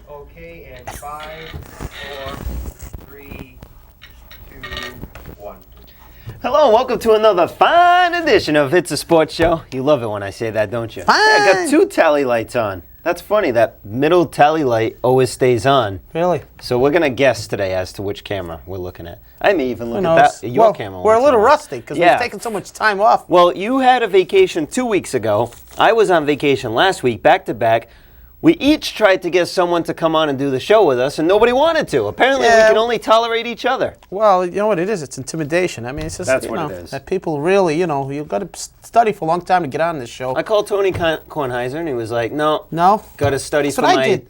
Okay, and 5, 4, 3, 2, 1. Hello and welcome to another fine edition of It's a Sports Show. You love it when I say that, don't you? Fine. Yeah, I got 2 tally lights on. That's funny, that middle tally light always stays on. Really? So we're going to guess today as to which camera we're looking at. I may even look at your camera. We're a little rusty because Yeah. we've taken so much time off. Well, you had a vacation 2 weeks ago. I was on vacation last week, back to back. We each tried to get someone to come on and do the show with us, and nobody wanted to. Apparently, we can only tolerate each other. Well, you know what it is? It's intimidation. I mean, it's just, That's what it is. that people really, you've got to study for a long time to get on this show. I called Tony Kornheiser, and he was like, no, No? got to study That's what I did.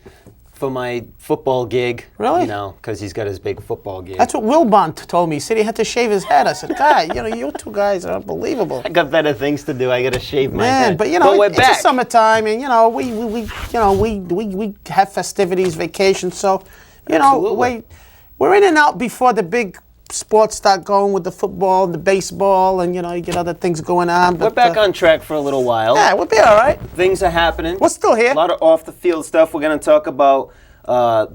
for my football gig. Really? You know, because he's got his big football gig. That's what Wilbon told me. He said he had to shave his head. I said, God, you two guys are unbelievable. I got better things to do. I got to shave my head. Man, but we're it's back. the summertime, and we have festivities, vacations. So, Absolutely. we're in and out before the big sports start going with the football, the baseball, and you get other things going on. We're back on track for a little while. Yeah, we'll be all right. Things are happening. We're still here. A lot of off-the-field stuff. We're going to talk about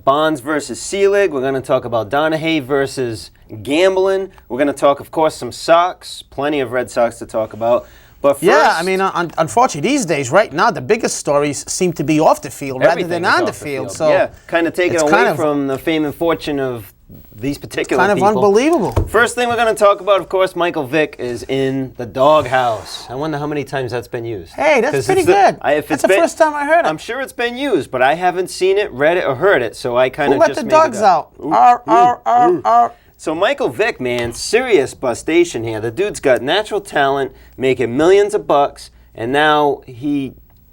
Bonds versus Selig. We're going to talk about Donahue versus gambling. We're going to talk, of course, some Sox. Plenty of Red Sox to talk about. But first, Yeah, I mean, unfortunately, these days, right now, the biggest stories seem to be off the field rather than everything is on the off field. So So kind of taken it's away kind of- from the fame and fortune of these particular kind of people. unbelievable. First thing we're going to talk about, of course, Michael Vick is in the doghouse. I wonder how many times that's been used. Hey, that's 'Cause pretty it's the- good. if That's it's the first time I heard it. I'm sure it's been used, but I haven't seen it, read it, or heard it, so I kind Who of let just the made dogs it up. out? Arr. So Michael Vick, man, serious bustation here. The dude's got natural talent, making millions of bucks, and now he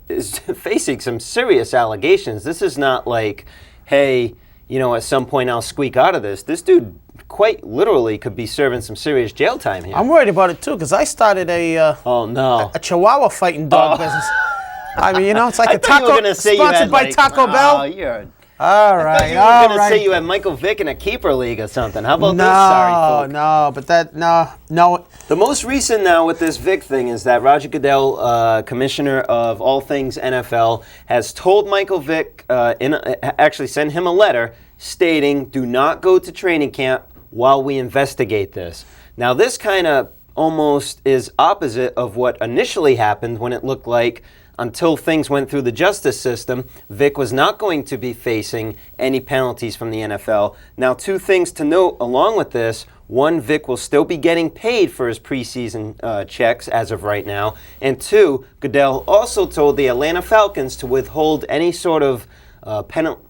is facing some serious allegations. This is not like, hey, at some point I'll squeak out of this. This dude quite literally could be serving some serious jail time here. I'm worried about it too because I started a Oh no. Chihuahua fighting dog business. I mean, it's like I a thought you were taco gonna say you sponsored had, by like, Taco Oh, Bell. you're. All I right, thought you were all gonna right. say you had Michael Vick in a keeper league or something. How about this? Sorry, folk. No. The most recent now with this Vic thing is that Roger Goodell, commissioner of all things NFL, has told Michael Vick, actually sent him a letter stating, do not go to training camp while we investigate this. Now this kind of almost is opposite of what initially happened when it looked like until things went through the justice system, Vic was not going to be facing any penalties from the NFL. Now, 2 things to note along with this. 1, Vic will still be getting paid for his preseason checks as of right now. And 2, Goodell also told the Atlanta Falcons to withhold any sort of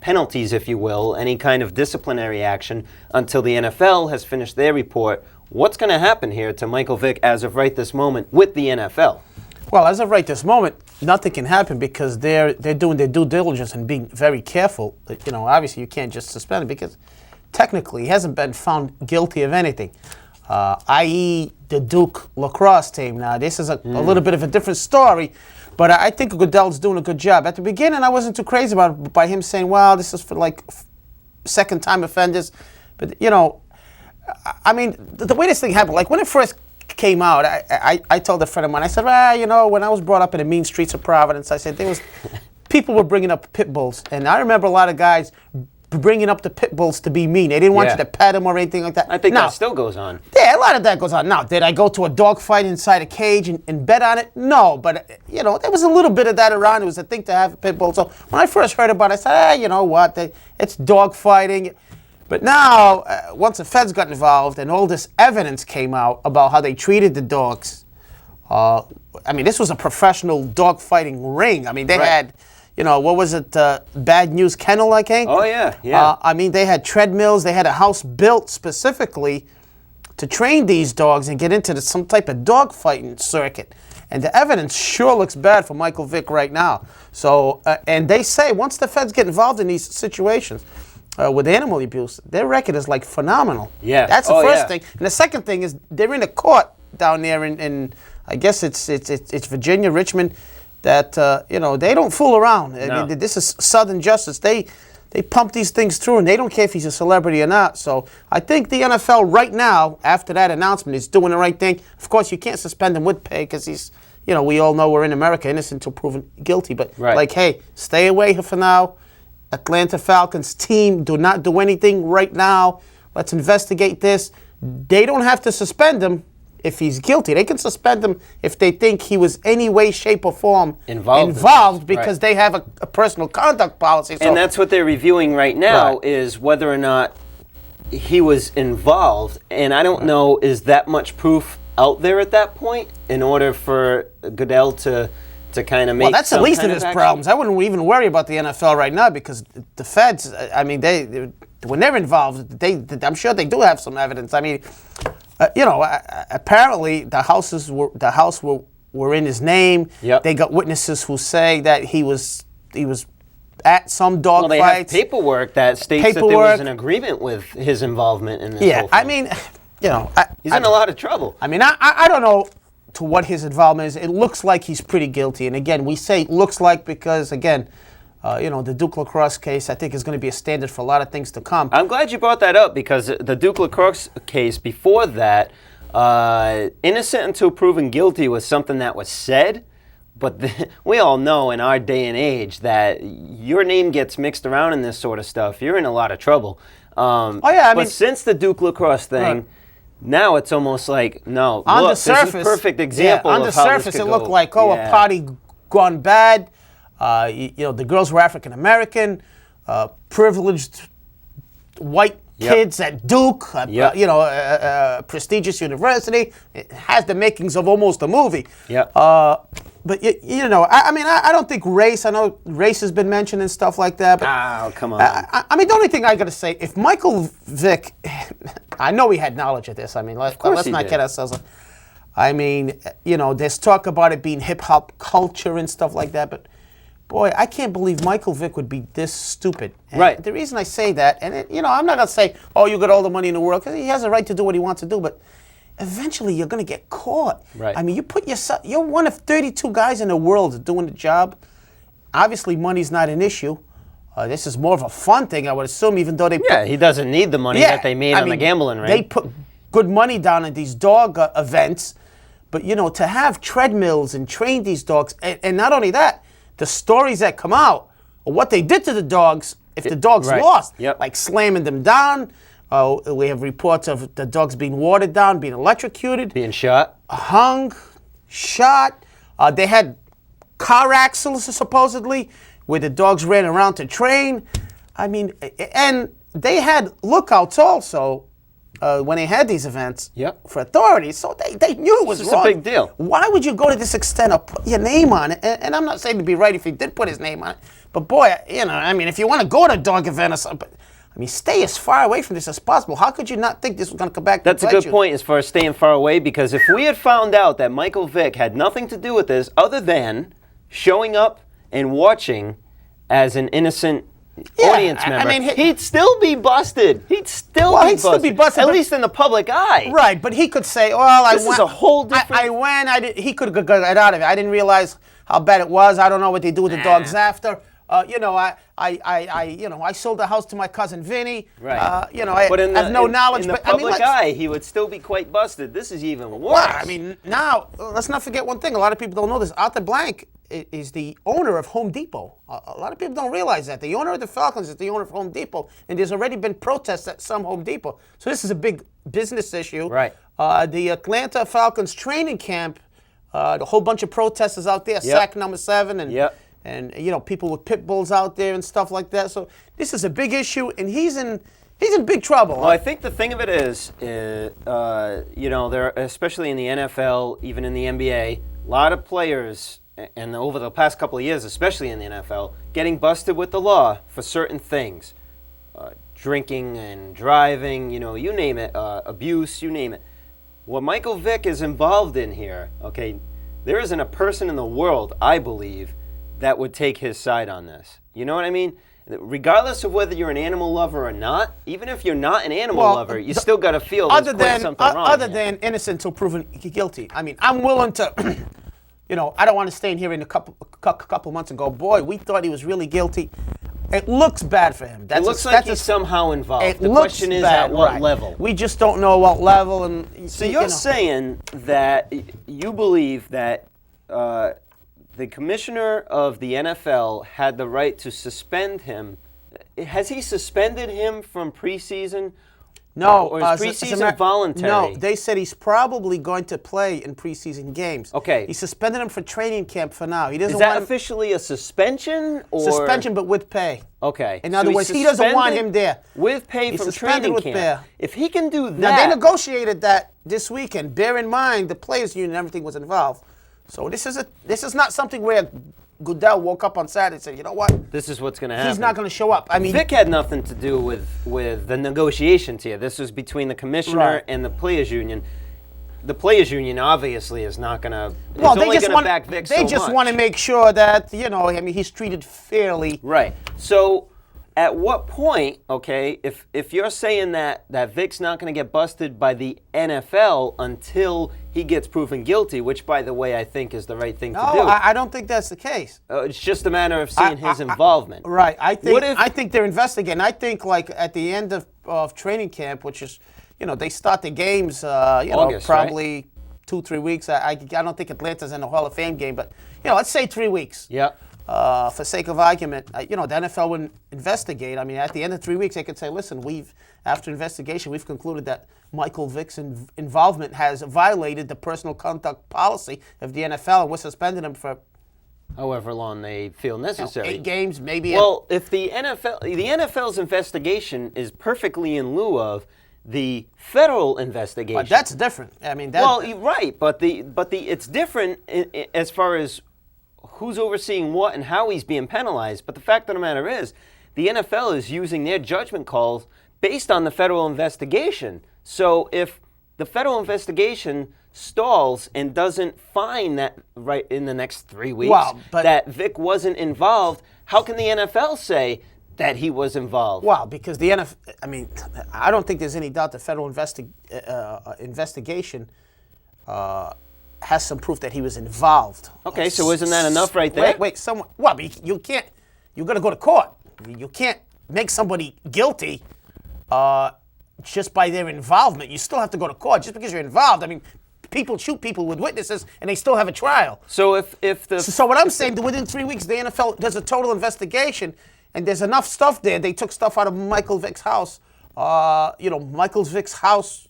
penalties, if you will, any kind of disciplinary action until the NFL has finished their report. What's going to happen here to Michael Vick as of right this moment with the NFL? Well, as of right this moment, nothing can happen because they're doing their due diligence and being very careful. Obviously you can't just suspend him because technically he hasn't been found guilty of anything, i.e. the Duke lacrosse team. Now, this is a little bit of a different story, but I think Goodell's doing a good job. At the beginning, I wasn't too crazy about it by him saying, well, this is for like second-time offenders. But, I mean, the way this thing happened, like when it first came out, I told a friend of mine, I said, when I was brought up in the mean streets of Providence, I said, people were bringing up pit bulls. And I remember a lot of guys bringing up the pit bulls to be mean. They didn't want you to pet them or anything like that. I think that still goes on. Yeah, a lot of that goes on. Now, did I go to a dog fight inside a cage and bet on it? No, but, there was a little bit of that around. It was a thing to have a pit bull. So when I first heard about it, I said, you know what, it's dog fighting. But now, once the feds got involved and all this evidence came out about how they treated the dogs, this was a professional dog fighting ring. I mean, they had, what was it, Bad News Kennel, I think? Oh, yeah. They had treadmills. They had a house built specifically to train these dogs and get into some type of dog fighting circuit. And the evidence sure looks bad for Michael Vick right now. So, and they say once the feds get involved in these situations, with animal abuse, their record is like phenomenal. Yeah. That's the first thing. And the second thing is they're in a court down there in I guess it's Virginia, Richmond, that they don't fool around. I mean, this is Southern justice. They pump these things through, and they don't care if he's a celebrity or not. So I think the NFL right now, after that announcement, is doing the right thing. Of course, you can't suspend him with pay because he's, we all know we're in America, innocent until proven guilty. But hey, stay away for now. Atlanta Falcons team, do not do anything right now. Let's investigate this. They don't have to suspend him if he's guilty. They can suspend him if they think he was any way, shape, or form involved because they have a personal conduct policy. So, and that's what they're reviewing right now is whether or not he was involved. And I don't know, is that much proof out there at that point in order for Goodell to kind of make well, that's the least of his problems. I wouldn't even worry about the NFL right now because the feds, I mean, when they're involved, I'm sure they do have some evidence. I mean, apparently the house were in his name. Yep. They got witnesses who say that he was at some dog they fights. have paperwork that states that there was an agreement with his involvement in this whole thing. I mean, he's in a lot of trouble. I mean, I don't know to what his involvement is. It looks like he's pretty guilty. And again, we say looks like because, again, the Duke lacrosse case, I think, is going to be a standard for a lot of things to come. I'm glad you brought that up because the Duke lacrosse case before that, innocent until proven guilty was something that was said. But we all know in our day and age that your name gets mixed around in this sort of stuff. You're in a lot of trouble. But since the Duke lacrosse thing, now it's almost like, no, on look, the surface, this is a perfect example on of the how surface, this could it looked go. like, a party gone bad. The girls were African American, privileged white kids at Duke, a prestigious university. It has the makings of almost a movie. But I don't think race. I know race has been mentioned and stuff like that. But come on. I mean, the only thing I got to say, if Michael Vick, I know he had knowledge of this. I mean, let's not kid ourselves. I mean, there's talk about it being hip hop culture and stuff like that. But boy, I can't believe Michael Vick would be this stupid. And the reason I say that, and I'm not gonna say, oh, you got all the money in the world, because he has a right to do what he wants to do, but eventually you're going to get caught. I mean, you're one of 32 guys in the world doing the job. Obviously, money's not an issue. This is more of a fun thing, I would assume, even though he doesn't need the money that they made on the gambling ring. They put good money down at these dog events, but, to have treadmills and train these dogs, and not only that, the stories that come out, or what they did to the dogs if the dogs lost, like slamming them down. We have reports of the dogs being watered down, being electrocuted. Being shot. Hung, shot. They had car accidents, supposedly, where the dogs ran around to train. I mean, and they had lookouts also when they had these events for authorities, so they knew it was wrong. It's a big deal. Why would you go to this extent of put your name on it? And I'm not saying to be right if he did put his name on it, but boy, I mean, if you want to go to a dog event or something, I mean, stay as far away from this as possible. How could you not think this was going to come back to bite you? That's a good point as far as staying far away, because if we had found out that Michael Vick had nothing to do with this other than showing up and watching as an innocent audience member, I mean, he'd still be busted. He'd still be busted. At least in the public eye. Right, but he could say, well, this is a whole different... I went, he could have got out of it. I didn't realize how bad it was. I don't know what they do with the dogs after. I sold the house to my cousin Vinny. Right. I have no knowledge. In the public eye, he would still be quite busted. This is even worse. Well, I mean, now, let's not forget one thing. A lot of people don't know this. Arthur Blank is the owner of Home Depot. A lot of people don't realize that. The owner of the Falcons is the owner of Home Depot, and there's already been protests at some Home Depot. So this is a big business issue. Right. The Atlanta Falcons training camp, the whole bunch of protesters out there, sack number 7, and people with pit bulls out there and stuff like that. So this is a big issue, and he's in big trouble. Well, I think the thing of it is, there, especially in the NFL, even in the NBA, a lot of players, and over the past couple of years, especially in the NFL, getting busted with the law for certain things, drinking and driving, you name it, abuse, you name it. What Michael Vick is involved in here, there isn't a person in the world, I believe, that would take his side on this. You know what I mean? Regardless of whether you're an animal lover or not, even if you're not an animal lover, you still got to feel there's something wrong. Other than innocent until proven guilty. I mean, I'm willing to, I don't want to stay in here in a couple months and go, boy, we thought he was really guilty. It looks bad for him. It looks like he's somehow involved. The question is at what level. We just don't know what level. And so you're saying that you believe that the commissioner of the NFL had the right to suspend him has he suspended him from preseason? No, Or is preseason No, voluntary? they said he's probably going to play in preseason games. Okay. He suspended him for training camp for now. He doesn't Is that want him, officially a suspension? Or suspension, but with pay. Okay. In So other he's words, he doesn't want suspended him there. with pay He's from suspended training with camp. pay. If he can do that, Now, they negotiated that this weekend. Bear in mind, the players' union and everything was involved. So this is not something where Goodell woke up on Saturday and said, you know what? this is what's going to happen. He's not going to show up. I mean, Vic had nothing to do with the negotiations here. This was between the commissioner Right. and the players' union. The players' union obviously is not going to. well, it's they only just going to want back Vic they so just much. want to make sure that he's treated fairly. Right. So, at what point, okay, if you're saying that Vic's not going to get busted by the NFL until he gets proven guilty, which, by the way, I think is the right thing to do. No, I don't think that's the case. It's just a matter of seeing his involvement. Right. What if- I think they're investigating. I think like at the end of training camp, which is, they start the games, August, probably 2-3 weeks. I don't think Atlanta's in the Hall of Fame game, but let's say 3 weeks. Yeah. For sake of argument, the NFL would investigate. I mean, at the end of 3 weeks, they could say, listen, after investigation, we've concluded that Michael Vick's involvement has violated the personal conduct policy of the NFL, and we're suspending him for However long they feel necessary. 8 games, maybe. Well, if the NFL's investigation is perfectly in lieu of the federal investigation. That's different. I mean, Well, you're right, but it's different as far as who's overseeing what and how he's being penalized. But the fact of the matter is, the NFL is using their judgment calls based on the federal investigation. So if the federal investigation stalls and doesn't find that right in the next 3 weeks that Vic wasn't involved, how can the NFL say that he was involved? Well, because the NFL, I mean, I don't think there's any doubt the federal investigation has some proof that he was involved. Okay, so isn't that enough right there? Wait, well, but you can't, you're going to go to court. You can't make somebody guilty just by their involvement. You still have to go to court just because you're involved. I mean, people shoot people with witnesses and they still have a trial. So if the So what I'm saying, within 3 weeks, the NFL does a total investigation, and there's enough stuff there. They took stuff out of Michael Vick's house. Michael Vick's house,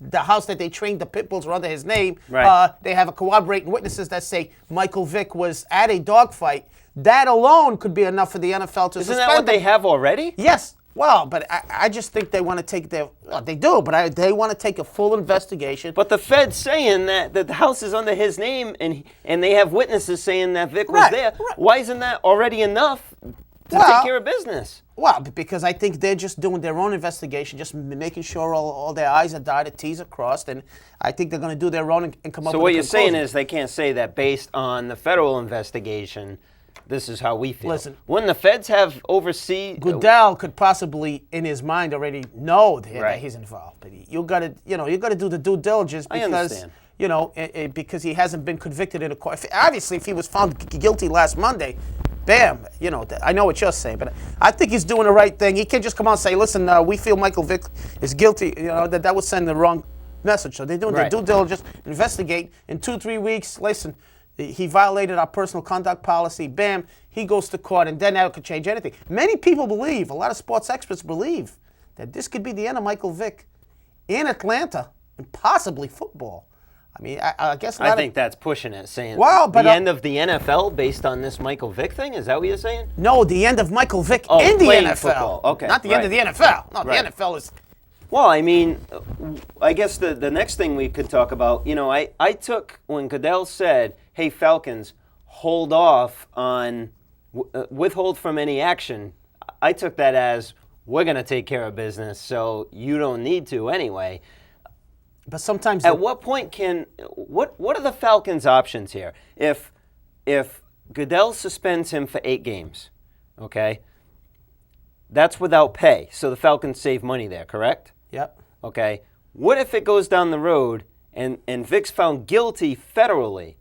the house that they trained the pit bulls were under his name. Right. They have corroborating witnesses that say Michael Vick was at a dogfight. That alone could be enough for the NFL to Isn't suspend that what they him. have already? Yes. Well, but I just think they want to take they do, but they want to take a full investigation. But the Fed's saying that the house is under his name, and they have witnesses saying that Vic was Right, there. right. Why isn't that already enough to Well, take care of business? Well, because I think they're just doing their own investigation, just making sure all their I's are dotted, T's are crossed, and I think they're going to do their own and come up So with what a you're saying conclusion. is they can't say that based on the federal investigation, this is how we feel. Listen. Wouldn't the Feds have oversee? Goodell could possibly, in his mind, already know that Right. he's involved. But you got to do the due diligence I because understand. because he hasn't been convicted in a court. Obviously, if he was found guilty last Monday, bam, I know what you're saying, but I think he's doing the right thing. He can't just come out and say, "Listen, we feel Michael Vick is guilty." That would send the wrong message. So they're doing their Right. due diligence, investigate in 2-3 weeks. Listen. He violated our personal conduct policy. Bam, he goes to court, and then that could change anything. Many people believe, a lot of sports experts believe, that this could be the end of Michael Vick in Atlanta and possibly football. I mean, I guess I think that's pushing it, saying Well, but, the end of the NFL based on this Michael Vick thing. Is that what you're saying? no, the end of Michael Vick Oh, in the playing NFL. football. Okay, Not the end of the NFL. No, Right. the NFL is. Well, I mean, I guess the next thing we could talk about, I took when Goodell said, "Hey, Falcons, hold off on, withhold from any action," I took that as, we're going to take care of business, so you don't need to anyway. But sometimes. At what point what are the Falcons' options here? If Goodell suspends him for 8 games, okay, that's without pay, so the Falcons save money there, correct? Yep. Okay. What if it goes down the road and Vic's found guilty federally?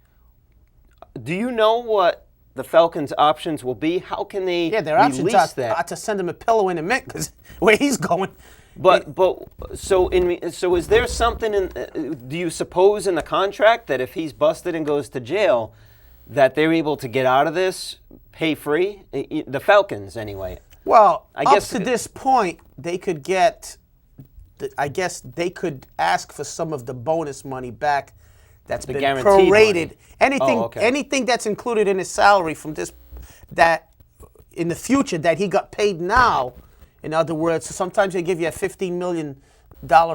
Do you know what the Falcons' options will be? How can they Yeah, their options release are that? to send him a pillow in a mint because where he's going. But so is there something do you suppose in the contract that if he's busted and goes to jail, that they're able to get out of this pay free? The Falcons, anyway. Well, I up guess to this point, they could get. I guess they could ask for some of the bonus money back. That's been guaranteed prorated. money. Anything, Oh, okay. anything that's included in his salary from this, that in the future that he got paid now. In other words, sometimes they give you a $15 million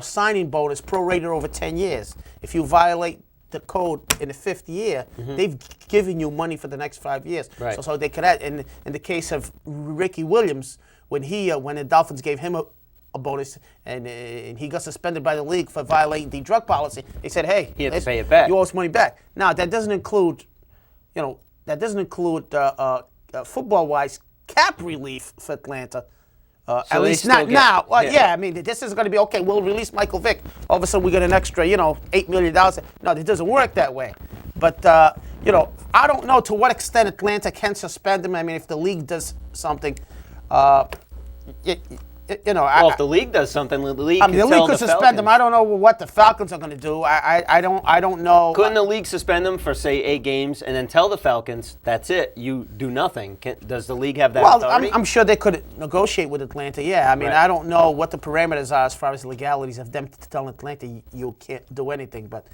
signing bonus prorated over 10 years. If you violate the code in the 5th year, they've given you money for the next 5 years. Right. So they could add. In the case of Ricky Williams, when the Dolphins gave him a bonus and he got suspended by the league for violating the drug policy, they said, "Hey, He had to pay it back. You owe us money back." Now that doesn't include, football-wise cap relief for Atlanta. At they least still not get- now. yeah. Yeah, I mean, this is going to be okay. We'll release Michael Vick. All of a sudden, we get an extra, $8 million. No, it doesn't work that way. But I don't know to what extent Atlanta can suspend him. I mean, if the league does something, Well, if the league does something, the league I mean, the can league tell could the suspend him. Falcons. I don't know what the Falcons are going to do. I don't know. Couldn't the league suspend them for, say, 8 games and then tell the Falcons, that's it, you do nothing? Does the league have that Well, authority? I'm sure they could negotiate with Atlanta. Yeah, I mean, Right. I don't know what the parameters are as far as legalities of them telling Atlanta you can't do anything. But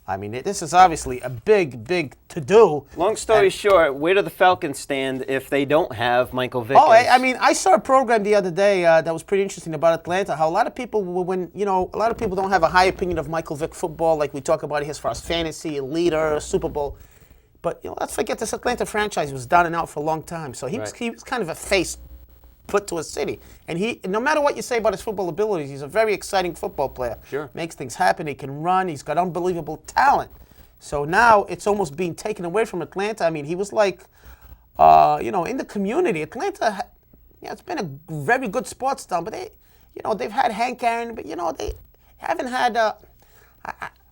I mean, this is obviously a big to do. Long story short, where do the Falcons stand if they don't have Michael Vick? Oh, as- I mean, I saw a program the other day that was pretty interesting about Atlanta. How a lot of people, a lot of people don't have a high opinion of Michael Vick football, like we talk about it as far as fantasy, leader, Super Bowl. But let's forget this Atlanta franchise was down and out for a long time. So he was kind of a face put to a city. And no matter what you say about his football abilities, he's a very exciting football player. Sure. Makes things happen. He can run. He's got unbelievable talent. So now it's almost being taken away from Atlanta. I mean, he was like, in the community. Atlanta, it's been a very good sports town, but they've had Hank Aaron, but they haven't had,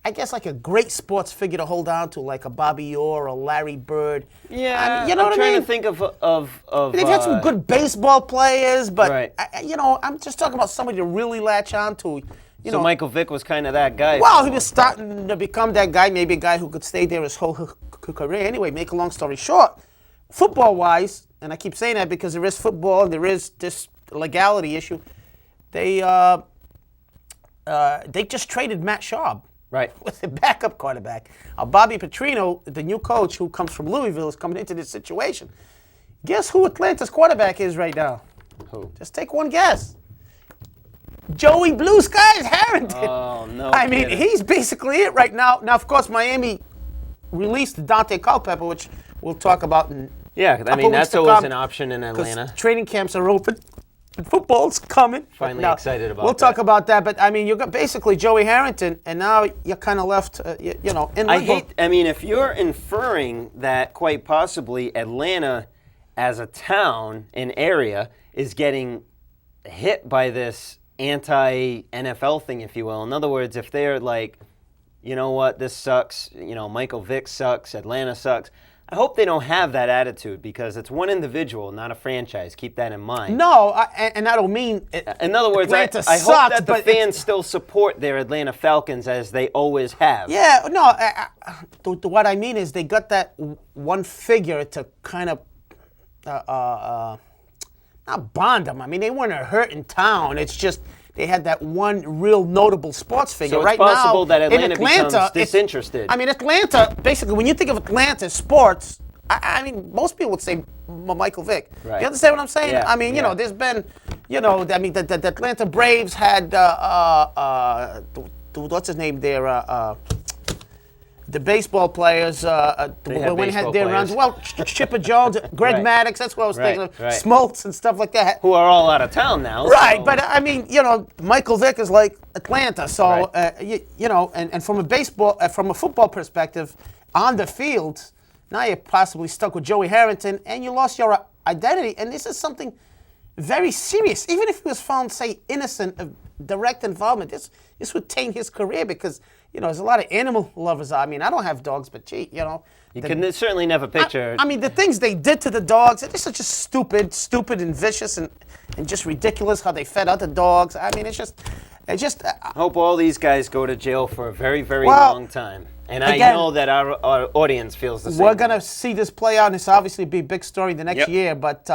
I guess, like a great sports figure to hold on to, like a Bobby Orr or Larry Bird. Yeah, I mean, you know I'm what trying I mean? to think of They've had some good baseball players, but Right. I'm just talking about somebody to really latch on to. So Michael Vick was kind of that guy. Well, he was starting to become that guy, maybe a guy who could stay there his whole career. Anyway, make a long story short, football-wise, and I keep saying that because there is football and there is this legality issue, they just traded Matt Schaub. Right. With a backup quarterback. Bobby Petrino, the new coach who comes from Louisville, is coming into this situation. Guess who Atlanta's quarterback is right now? Who? Just take one guess. Joey Blue Skies Harrington. Oh, no I mean, kidding. he's basically it right now. Now, of course, Miami released Dante Culpepper, which we'll talk about in Yeah, I couple mean, weeks that's to always come, an option in Atlanta. because training camps are open. And football's coming. Finally Now, excited about We'll that. talk about that, but I mean, you got basically Joey Harrington, and now you're kind of left, in limbo. If you're inferring that quite possibly Atlanta as a town, an area, is getting hit by this anti-NFL thing, if you will. In other words, if they're like, you know what, this sucks, Michael Vick sucks, Atlanta sucks, I hope they don't have that attitude because it's one individual, not a franchise. Keep that in mind. No, and I don't mean. In other words, I Atlanta hope sucks, that the but it's- fans still support their Atlanta Falcons as they always have. Yeah, no. What I mean is they got that one figure to kind of not bond them. I mean, they weren't a hurt in town. It's just they had that one real notable sports figure. So it's right possible now, that in Atlanta Atlanta, becomes it's- disinterested. I mean, Atlanta, basically, when you think of Atlanta sports, I mean, most people would say Michael Vick. Right. You understand what I'm saying? Yeah, I mean, yeah. there's been, I mean, the Atlanta Braves had, what's his name there? The baseball players, They had when they baseball had their runs. players. Well, Chipper Jones, Greg Right. Maddox, that's what I was Right, thinking of. right. Smoltz and stuff like that. Who are all out of town now. Right, so- but I mean, Michael Vick is like Atlanta, so Right. and from a football perspective, on the field, now you're possibly stuck with Joey Harrington, and you lost your identity. And this is something very serious. Even if he was found, say, innocent of direct involvement, this would taint his career because there's a lot of animal lovers. I mean, I don't have dogs, but gee, You can certainly never picture. I mean, the things they did to the dogs, this is just stupid and vicious and just ridiculous how they fed other dogs. I mean, it's just. I hope all these guys go to jail for a very, very Well, long time. And I again, know that our audience feels the same. We're going to see this play out, and it's obviously be a big story the next Yep. year, but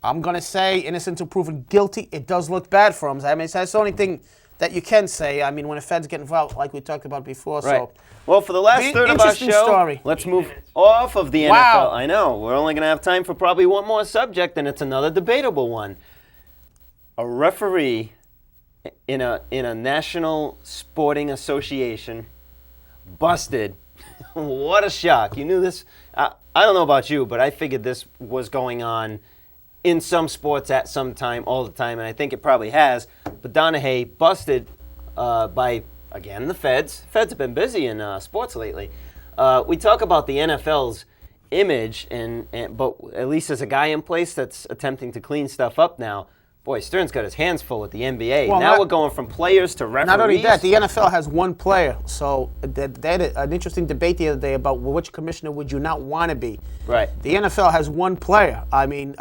I'm going to say innocent until proven guilty. It does look bad for him. I mean, that's the only thing that you can say. I mean, when the feds get involved, like we talked about before. Right. So, Well, for the last third of our interesting show, story. let's move off of the Wow. NFL. I know. We're only going to have time for probably one more subject, and it's another debatable one. A referee in a national sporting association busted. What a shock. You knew this. I don't know about you, but I figured this was going on in some sports at some time, all the time, and I think it probably has. But Donahue busted by, again, the feds. Feds have been busy in sports lately. We talk about the NFL's image, but at least there's a guy in place that's attempting to clean stuff up now. Boy, Stern's got his hands full with the NBA. Well, now we're going from players to referees. not only that, the NFL has one player. So they had an interesting debate the other day about which commissioner would you not want to be. Right. The NFL has one player. I mean,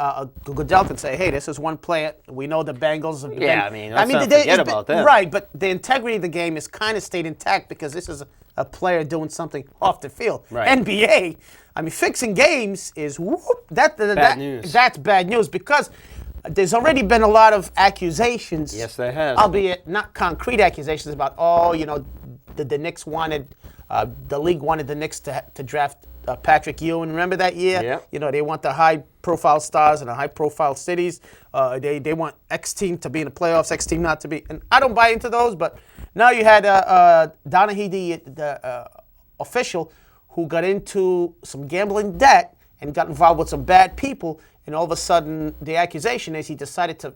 Goodell can say, hey, this is one player. We know the Bengals have been... Yeah, I mean, let's not forget about them. Right, but the integrity of the game is kind of stayed intact because this is a player doing something off the field. Right. NBA, I mean, fixing games is... Bad news. That's bad news because... There's already been a lot of accusations. Yes, there has. Albeit not concrete accusations about, the Knicks wanted, the league wanted the Knicks to draft Patrick Ewing. Remember that year? Yeah. You know, they want the high-profile stars in the high-profile cities. They want X team to be in the playoffs, X team not to be. And I don't buy into those, but now you had Donahue, the official, who got into some gambling debt and got involved with some bad people. And all of a sudden, the accusation is he decided to,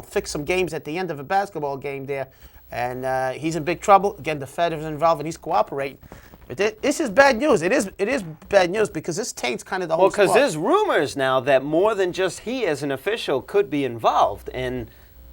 fix some games at the end of a basketball game there. And he's in big trouble. Again, the Fed is involved and he's cooperating. But this is bad news. It is bad news because this taints kind of the whole sport. Well, because there's rumors now that more than just he as an official could be involved. And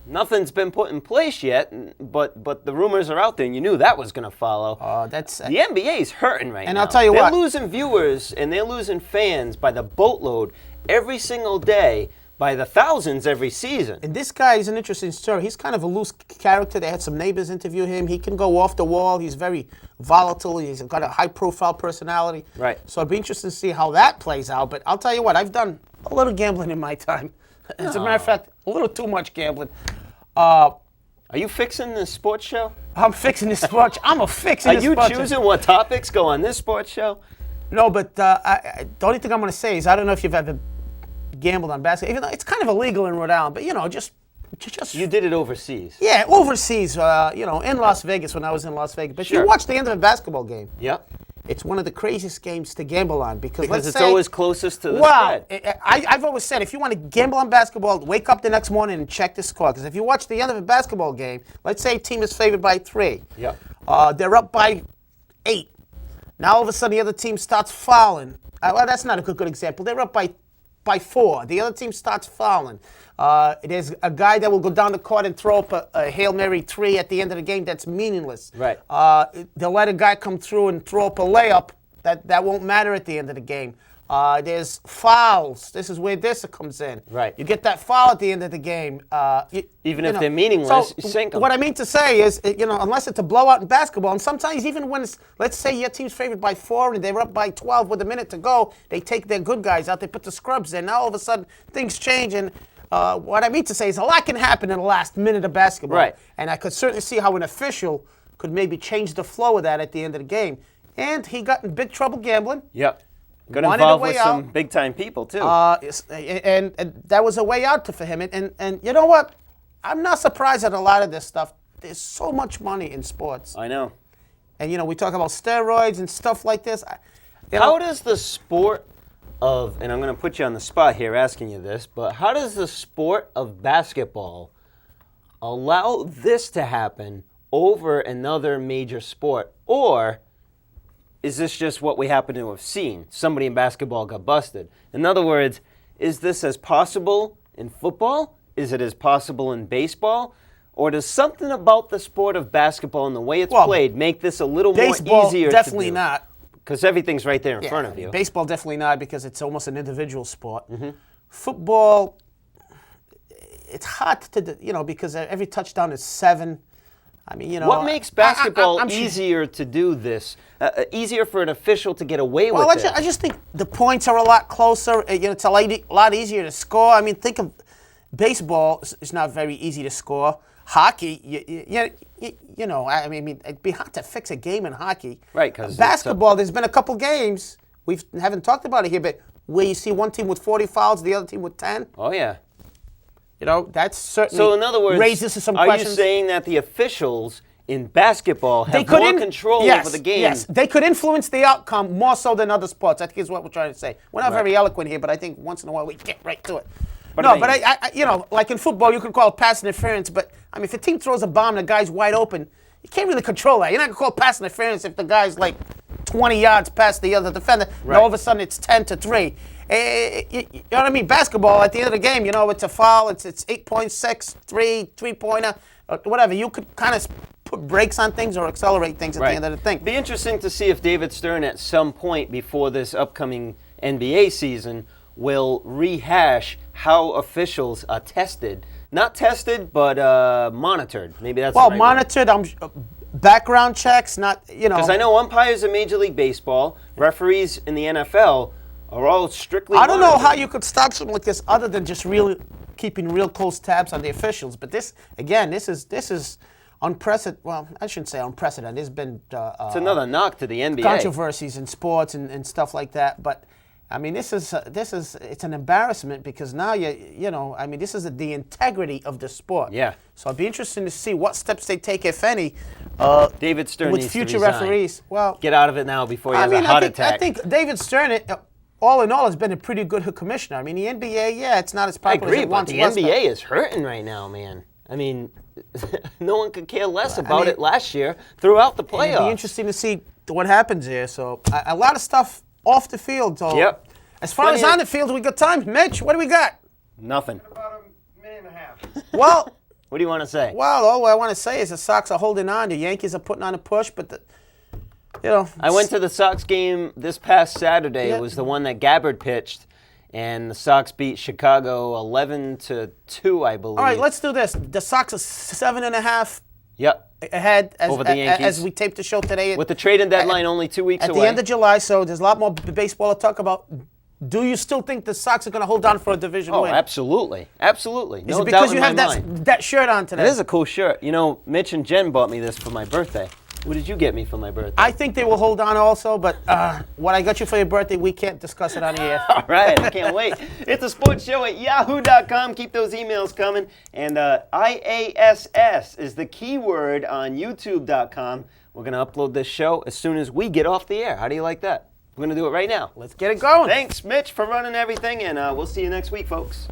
nothing's been put in place yet, but the rumors are out there, and you knew that was going to follow. The NBA's hurting right now. And I'll tell you they're what. They're losing viewers, and they're losing fans by the boatload every single day, by the thousands every season. And this guy is an interesting story. He's kind of a loose character. They had some neighbors interview him. He can go off the wall. He's very volatile. He's got a high-profile personality. Right. So it'd be interesting to see how that plays out. But I'll tell you what, I've done a little gambling in my time. As a matter of fact, a little too much gambling. Are you fixing this sports show? I'm fixing this sports. I'm fixing this sports. Are you choosing what topics go on this sports show? No, but the only thing I'm going to say is I don't know if you've ever gambled on basketball, even though it's kind of illegal in Rhode Island, but just you did it overseas. Yeah, overseas, in Las Vegas when I was in Las Vegas. But Sure. you watch the end of a basketball game. Yep. It's one of the craziest games to gamble on because let's it's say, always closest to the spread. I've always said if you want to gamble on basketball, wake up the next morning and check the score. Because if you watch the end of a basketball game, let's say a team is favored by 3. Yep. They're up by 8. Now all of a sudden the other team starts fouling. Well, that's not a good example. They're up by 4. The other team starts fouling. There's a guy that will go down the court and throw up a Hail Mary 3 at the end of the game that's meaningless. Right. They'll let a guy come through and throw up a layup that won't matter at the end of the game. There's fouls. This is where this comes in. Right. You get that foul at the end of the game. Even if they're meaningless, you sink them. What I mean to say is, unless it's a blowout in basketball, and sometimes even when it's, let's say your team's favored by 4 and they're up by 12 with a minute to go, they take their good guys out, they put the scrubs in. Now all of a sudden things change, and what I mean to say is a lot can happen in the last minute of basketball. Right. And I could certainly see how an official could maybe change the flow of that at the end of the game. And he got in big trouble gambling. Yep. Got Wanted involved a way with some out. big-time people, too. And that was a way out for him. And you know what? I'm not surprised at a lot of this stuff. There's so much money in sports. I know. And, we talk about steroids and stuff like this. How does the sport of, and I'm going to put you on the spot here asking you this, but how does the sport of basketball allow this to happen over another major sport? Or is this just what we happen to have seen? Somebody in basketball got busted. In other words, is this as possible in football? Is it as possible in baseball? Or does something about the sport of basketball and the way it's played make this a little more easier definitely to do? not. Because everything's right there in front of you. Baseball definitely not because it's almost an individual sport. Mm-hmm. Football, it's hard to, because every touchdown is 7. I mean, you know. What makes basketball I'm sure- easier to do this? Easier for an official to get away Well, with it? I just think the points are a lot closer. You know, it's a lot easier to score. I mean, think of baseball. It's not very easy to score. Hockey, you know, I mean, it'd be hard to fix a game in hockey. Right, 'cause it's basketball. There's been a couple games we haven't talked about it here, but where you see one team with 40 fouls, the other team with 10. Oh, yeah. You know, that's certainly So, in other words, raises some are questions. you saying that the officials in basketball have more control over the game? Yes, they could influence the outcome more so than other sports. I think is what we're trying to say. We're not very eloquent here, but I think once in a while we get right to it. But I you know, like in football, you can call it pass interference, but I mean, if a team throws a bomb and the guy's wide open, you can't really control that. You're not going to call pass interference if the guy's like 20 yards past the other defender. Right. And all of a sudden, it's 10-3. You know what I mean? Basketball, at the end of the game, you know, it's a foul. It's 8.6, three-pointer, whatever. You could kind of put brakes on things or accelerate things at the end of the thing. Be interesting to see if David Stern at some point before this upcoming NBA season will rehash how officials are tested. Not tested, but monitored. Maybe that's well, the right monitored. Background checks, not, you know. Because I know umpires in Major League Baseball, referees in the NFL are all strictly I don't know monitored. how you could stop something like this other than just really keeping real close tabs on the officials. But this, again, this is unprecedented. Well, I shouldn't say unprecedented. There's been it's another knock to the NBA. controversies in sports and stuff like that. But I mean, this is it's an embarrassment because now you know, I mean, this is the integrity of the sport. Yeah. So it'd be interesting to see what steps they take, if any, David Stern with needs future to resign. referees. Well, Get out of it now before he has a heart attack. I think David Stern, all in all, has been a pretty good commissioner. I mean, the NBA, yeah, it's not as I popular agree, as it but once the was. NBA is hurting right now, man. I mean, no one could care less about mean, it last year throughout the playoffs. It'd be interesting to see what happens here. So a lot of stuff off the field. So Yep. As far as on the field, we got time. Mitch, what do we got? Nothing. About a minute and a half. Well, What do you want to say? well, all I want to say is the Sox are holding on. The Yankees are putting on a push, but you know. I went to the Sox game this past Saturday. Yeah. It was the one that Gabbard pitched, and the Sox beat Chicago 11-2, I believe. All right, let's do this. The Sox are 7.5 Yep. ahead Over the Yankees. as we tape the show today. With the trading deadline only 2 weeks at away. the end of July, so there's a lot more baseball to talk about. Do you still think the Sox are going to hold on for a division Oh, win? absolutely. Absolutely. Is No it because doubt you in my have mind. that shirt on today? It is a cool shirt. You know, Mitch and Jen bought me this for my birthday. What did you get me for my birthday? I think they will hold on also, but what I got you for your birthday, we can't discuss it on the air. All right, I can't wait. It's a sports show at yahoo.com. Keep those emails coming. And IASS is the keyword on youtube.com. We're going to upload this show as soon as we get off the air. How do you like that? We're going to do it right now. Let's get it going. Thanks, Mitch, for running everything, and we'll see you next week, folks.